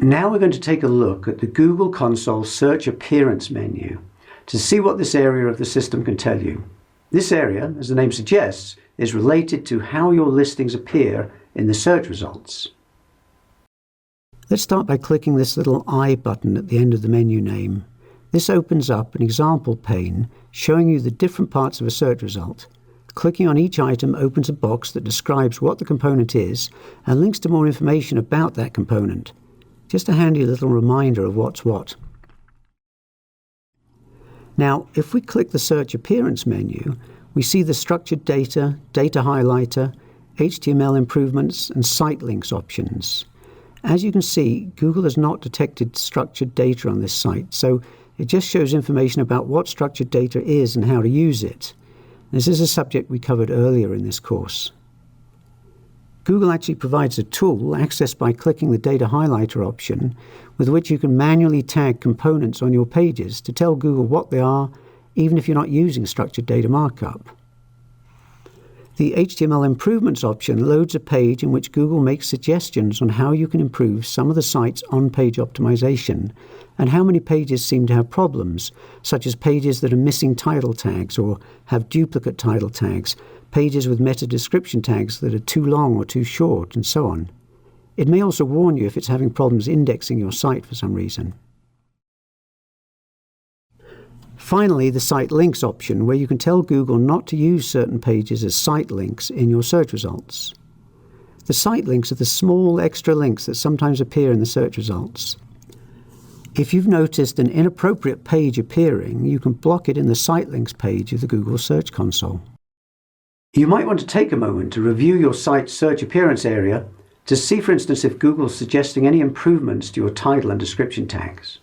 Now we're going to take a look at the Google Console Search Appearance menu to see what this area of the system can tell you. This area, as the name suggests, is related to how your listings appear in the search results. Let's start by clicking this little I button at the end of the menu name. This opens up an example pane showing you the different parts of a search result. Clicking on each item opens a box that describes what the component is and links to more information about that component. Just a handy little reminder of what's what. Now, if we click the Search Appearance menu, we see the Structured Data, Data Highlighter, HTML Improvements and Site Links options. As you can see, Google has not detected structured data on this site, so it just shows information about what structured data is and how to use it. This is a subject we covered earlier in this course. Google actually provides a tool accessed by clicking the Data Highlighter option with which you can manually tag components on your pages to tell Google what they are, even if you're not using structured data markup. The HTML Improvements option loads a page in which Google makes suggestions on how you can improve some of the site's on-page optimization and how many pages seem to have problems, such as pages that are missing title tags or have duplicate title tags, pages with meta description tags that are too long or too short, and so on. It may also warn you if it's having problems indexing your site for some reason. Finally, the Site Links option, where you can tell Google not to use certain pages as site links in your search results. The site links are the small extra links that sometimes appear in the search results. If you've noticed an inappropriate page appearing, you can block it in the Site Links page of the Google Search Console. You might want to take a moment to review your site's search appearance area to see, for instance, if Google's suggesting any improvements to your title and description tags.